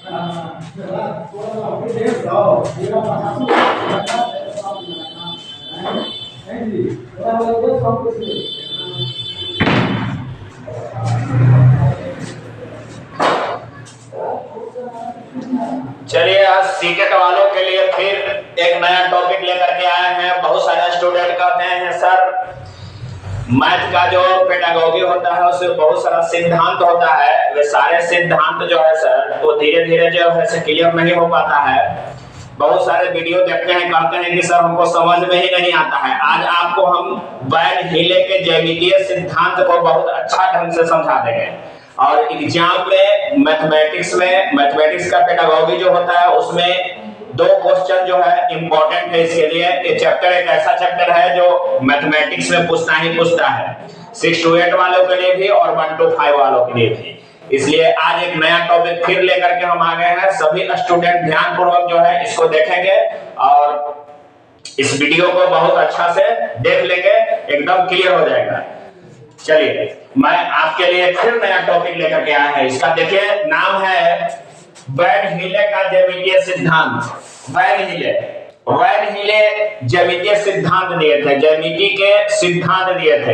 चलिए, आज सीटेट वालों के लिए फिर एक नया टॉपिक लेकर के आए हैं। बहुत सारे स्टूडेंट कहते हैं सर, मैथ का जो पेडागोगी होता है उसमें बहुत सारा सिद्धांत होता है, वे सारे सिद्धांत जो है सर वो धीरे धीरे जो है क्लियर नहीं हो पाता है। बहुत सारे वीडियो देखते हैं, कहते हैं कि सर हमको समझ में ही नहीं आता है। आज आपको हम वैन हीले के ज्यामितीय सिद्धांत को बहुत अच्छा ढंग से समझा देंगे। और एग्जाम में मैथमेटिक्स का पेडागोगी जो होता है उसमें 2 क्वेश्चन जो है इंपॉर्टेंट है इसके लिए। ये चैप्टर एक ऐसा चैप्टर है जो मैथमेटिक्स में पूछता है 6 to 8 वालों के लिए भी और 1 to 5 वालों के लिए भी। इसलिए आज एक नया टॉपिक फिर लेकर के हम आ गए हैं। सभी स्टूडेंट ध्यान पूर्वक जो है इसको देखेंगे और इस वीडियो को बहुत अच्छा से देख लेंगे, एकदम क्लियर हो जाएगा। चलिए, मैं आपके लिए फिर नया टॉपिक लेकर के आया है। इसका देखिए नाम है वैन हीले का ज्यामितीय सिद्धांत। वैन हीले ज्यामितीय सिद्धांत दिए थे, ज्यामिति के सिद्धांत दिए थे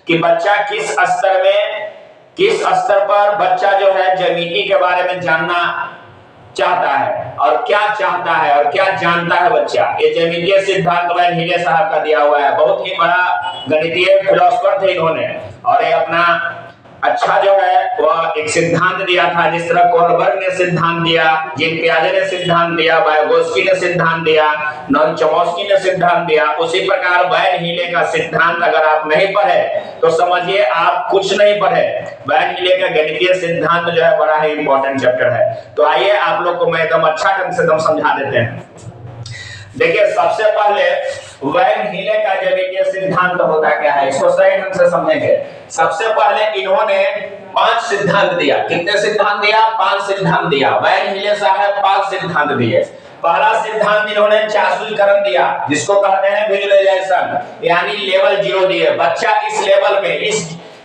कि बच्चा किस स्तर पर बच्चा जो है ज्यामिति के बारे में जानना चाहता है और क्या चाहता है और क्या जानता है बच्चा। ये ज्यामितीय सिद्धांत वैन हीले साहब का दिया हुआ है। बहुत ही बड़ा गणितीय फिलोसोफर थे इन्होंने, और ये अपना अच्छा जो है वह एक सिद्धांत दिया था। जिस तरह कोहलबर्ग ने सिद्धांत दिया, जीन पियाजे ने सिद्धांत दिया, वाइगोत्स्की ने सिद्धांत दिया, नॉन चोमस्की ने सिद्धांत दिया, उसी प्रकार वैन हीले का सिद्धांत अगर आप नहीं पढ़े तो समझिए आप कुछ नहीं पढ़े। वैन हीले का गणितीय सिद्धांत जो है बड़ा ही इंपॉर्टेंट चैप्टर है। तो आइए आप लोग को मैं एकदम अच्छा ढंग से समझा देते हैं। देखिए, सबसे पहले वैन हीले का ज्यामितीय सिद्धांत होता क्या है इसको सही ढंग से समझेंगे। सबसे पहले इन्होंने 5 सिद्धांत दिया। कितने सिद्धांत दिया? 5 सिद्धांत दिया। वैन हीले साहब 5 सिद्धांत दिए। पहला सिद्धांत इन्होंने चाशुरीकरण दिया, जिसको कहते हैं विजुअलाइजेशन, यानी लेवल 0 दिए। बच्चा इस लेवल में,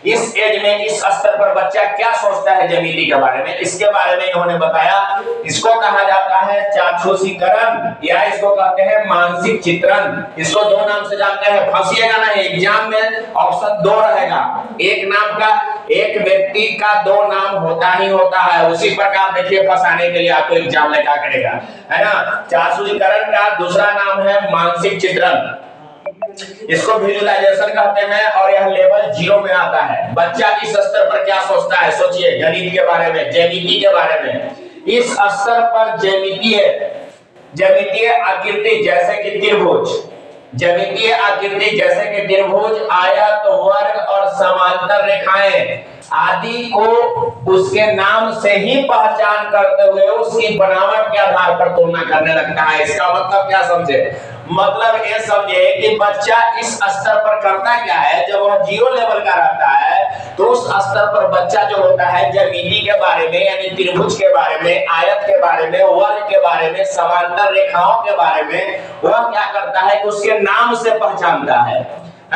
इस एज में, इस स्तर पर बच्चा क्या सोचता है ज्यामिति के बारे में, इसके बारे में इन्होंने बताया। इसको कहा जाता है चाक्षुषीकरण या इसको कहते हैं मानसिक चित्रण। इसको 2 नाम से जानते हैं, फंसिएगा नहीं, एग्जाम में ऑप्शन 2 रहेगा। एक नाम का, एक व्यक्ति का 2 नाम होता ही होता है। उसी प्रकार देखिए फंसाने के लिए आपको एग्जाम में क्या करेगा, है ना। चाक्षुषीकरण का दूसरा नाम है मानसिक चित्रण, इसको विजुअलाइजेशन कहते हैं, और यह लेवल 0 में आता है। बच्चा इस स्तर पर क्या सोचता है, सोचिए गणित के बारे में, ज्यामिति के बारे में। इस स्तर पर ज्यामितीय आकृति जैसे कि त्रिभुज, ज्यामितीय आकृति जैसे कि त्रिभुज, आयत, वर्ग और समांतर रेखाएं आदि को उसके नाम से ही पहचान करते हुए उसकी बनावट के आधार पर तुलना करने लगता है। इसका मतलब क्या समझे? मतलब ये समझे कि बच्चा इस स्तर पर करता क्या है। जब वह 0 लेवल का रहता है तो उस स्तर पर बच्चा जो होता है ज्यामिति के बारे में, यानी त्रिभुज के बारे में, आयत के बारे में, वर्ग के बारे में, समांतर रेखाओं के बारे में वह क्या करता है कि उसके नाम से पहचानता है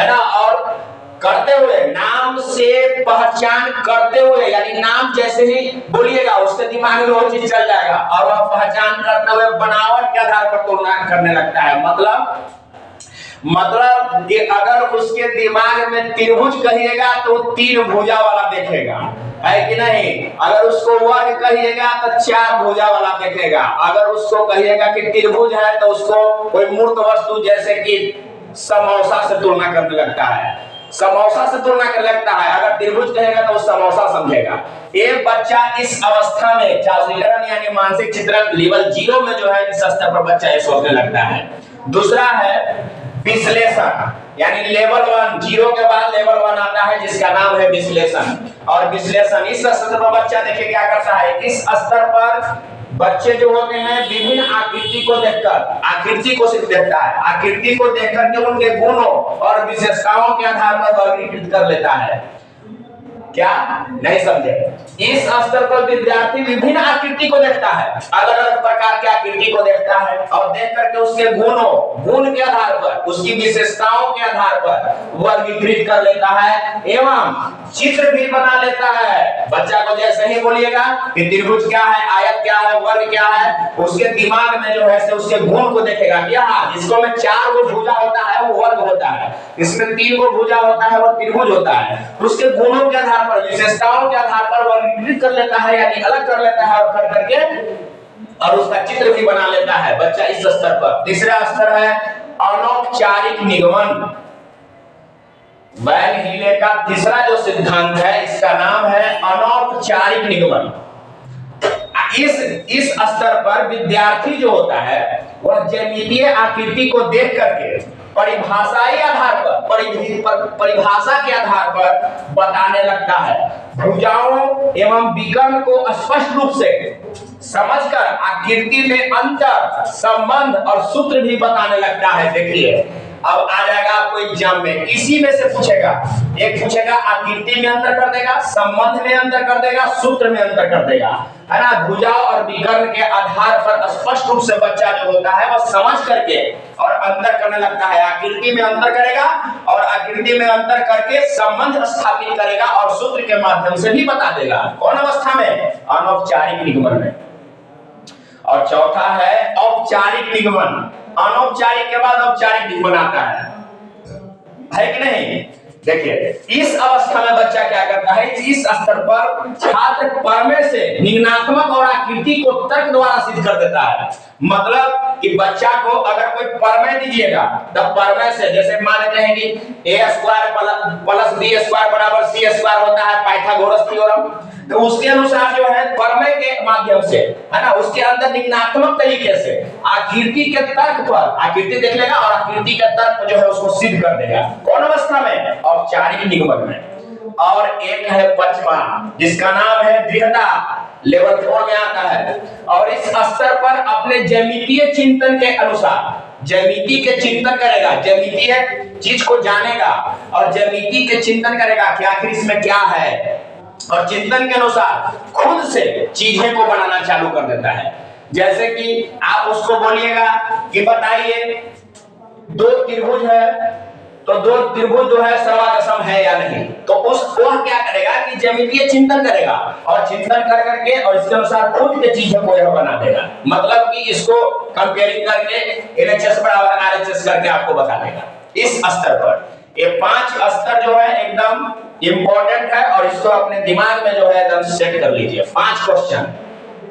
ना। और करते हुए, नाम से पहचान करते हुए, यानी नाम जैसे ही बोलिएगा उसके दिमाग में वो चीज चल जाएगा और वह पहचान करते हुए बनावट के आधार पर तुलना करने लगता है। मतलब कि अगर उसके दिमाग में त्रिभुज कहिएगा तो 3 भुजा वाला देखेगा, है कि नहीं। अगर उसको वर्ग कहिएगा तो 4 भुजा वाला देखेगा। अगर उसको कहिएगा कि त्रिभुज है तो उसको कोई मूर्त वस्तु जैसे कि समोसा से तुलना करने लगता है, समोसा से तुलना करने लगता है। अगर त्रिभुज कहेगा तो समोसा समझेगा। एक बच्चा इस अवस्था में चाशुरीकरण यानी मानसिक चित्रण लेवल 0 में जो है इस स्तर पर बच्चा ये सोचने लगता है। दूसरा है विश्लेषण, यानी लेवल 1, 0 के बाद लेवल 1 आता है जिसका नाम है विश्लेषण। और विश्लेषण इस स्तर पर बच्चा देखिए क्या करता है। इस स्तर पर बच्चे जो होते हैं विभिन्न आकृति को देखकर, आकृति को सिर्फ देखता है, आकृति को देखकर के उनके गुणों और विशेषताओं के आधार पर वर्गीकृत कर लेता है। क्या नहीं समझे? इस स्तर पर विद्यार्थी विभिन्न आकृति को देखता है, अलग अलग प्रकार की आकृति को देखता है और देख करके उसके गुण के आधार पर, उसकी विशेषताओं के आधार पर वर्गीकृत कर लेता है एवं चित्र भी बना लेता है। बच्चा को जैसे ही बोलिएगा कि त्रिभुज क्या है, आयत क्या है, है, वर्ग क्या है, उसके दिमाग में जो है से उसके गुण को देखेगा। क्या जिसको में 4 गो भुजा होता है वो वर्ग होता है, इसमें 3 गो भुजा होता है वो त्रिभुज होता है। उसके गुणों के आधार पर, विशेषताओं के आधार पर वर्गीकृत कर लेता है, यानी अलग कर लेता है और कर करके और उसका चित्र भी बना लेता है बच्चा इस स्तर पर। तीसरा स्तर है अनौपचारिक निगमन। वैन हीले का तीसरा जो सिद्धांत है इसका नाम है अनौपचारिक निगमन। इस स्तर पर विद्यार्थी जो होता है वह ज्यामितीय आकृति को देख करके परिभाषाई आधार पर, परिभाषा के आधार पर बताने लगता है। भुजाओं एवं विकर्ण को स्पष्ट रूप से समझकर आकृति में अंतर, संबंध और सूत्र भी बताने लगता है। देखिए अब आ जाएगा आपको एग्जाम में, इसी में से पूछेगा, एक पूछेगा आकृति में अंतर कर देगा, संबंध में अंतर कर देगा, सूत्र में अंतर कर देगा, है ना। भुजा और विकर्ण के आधार पर स्पष्ट रूप से बच्चा जो होता है वह समझ करके और अंतर करने लगता है। आकृति में अंतर करेगा और आकृति में अंतर करके संबंध स्थापित करेगा और सूत्र के माध्यम से भी बता देगा। कौन अवस्था में? अनौपचारिक निगमन में। और चौथा है औपचारिक निगमन। अनौपचारिक के बाद औपचारिक निगमन आता है कि नहीं? देखिए इस अवस्था में बच्चा क्या करता है, इस स्तर पर छात्र प्रमेय से निम्नात्मक और आकृति को तर्क द्वारा सिद्ध कर देता है। मतलब कि बच्चा को अगर कोई प्रमेय दीजिएगा तब प्रमेय से, जैसे मान लेते हैं कि a² प्लस b² बराबर c² होता है, पाइथागोरस थ्योरम, तो उसके अनुसार जो है प्रमेय के माध्यम से, है ना, उसके अंदर निम्नात्मक तरीके से आकृति के तर्क पर आकृति देख लेगा और आकृति का तर्क जो है उसको सिद्ध कर देगा। कौन अवस्था में? औपचारिक निगमन में। और एक है पांचवा जिसका नाम है दृढ़ता, लेवल 4 में आता है। और इस स्तर पर अपने ज्यामितीय चिंतन के अनुसार ज्यामिति के चिंतन करेगा, ज्यामितीय चीज को जानेगा और ज्यामिति के चिंतन करेगा कि आखिर इसमें क्या है, और चिंतन के अनुसार खुद से चीजें को बनाना चालू कर देता है। जैसे कि आप उसको बोलिएगा कि बताइए 2 त्रिभुज है, तो 2 त्रिभुज जो है सर्वागसम है या नहीं, तो वह क्या करेगा कि ज्यामितीय चिंतन करेगा और चिंतन कर करके और इसके अनुसार खुद के चीजों को यह बना देगा। मतलब कि इसको कंपेयरिंग करके LHS बराबर RHS करके आपको बता देगा। इस स्तर पर ये 5 स्तर जो है एकदम इंपॉर्टेंट है और इसको अपने दिमाग में जो है एकदम सेट कर लीजिए। 5 क्वेश्चन,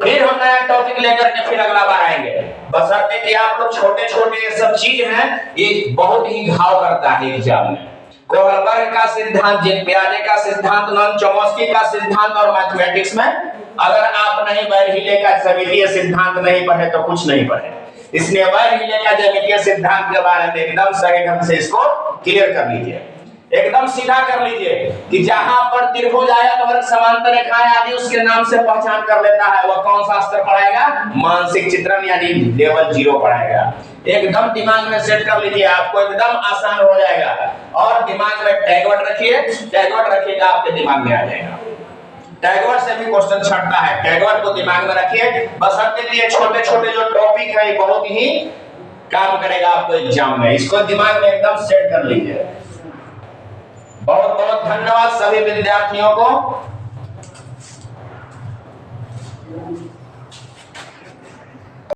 फिर हम नया टॉपिक लेकर के फिर अगला बार आएंगे। बशर्ते कि आप लोग छोटे छोटे सब चीज हैं, ये बहुत ही घाव करता है एग्जाम में। कोहलबर्ग का सिद्धांत, पियाजे का सिद्धांत, नॉन चोमस्की का सिद्धांत और मैथमेटिक्स में अगर आप नहीं वैरहीले का ज्यामितीय सिद्धांत नहीं पढ़े तो कुछ नहीं पढ़े। इसलिए वैरहीले का ज्यामितीय सिद्धांत के बारे में एकदम सही ढंग से इसको क्लियर कर लीजिए, एकदम सीधा कर लीजिए कि जहां पर त्रिभुज आयत वर्ग समांतर रेखाएं आदि उसके नाम से पहचान कर लेता है, वह कौन सा स्तर पढ़ाएगा? मानसिक चित्रण यानी लेवल 0 पढ़ाएगा। एकदम दिमाग में सेट कर लीजिए, आपको एकदम आसान हो जाएगा। और दिमाग में टैगवर्ड रखिए, टैगवर्ड रखिएगा आपके दिमाग में आ जाएगा। टैगवर्ड से भी क्वेश्चन छटता है, टैगवर्ड को दिमाग में रखिए। बशर्ते कि ये छोटे छोटे जो टॉपिक है बहुत ही काम करेगा आपको एग्जाम में, इसको दिमाग में एकदम सेट कर लीजिए। बहुत बहुत धन्यवाद सभी विद्यार्थियों को।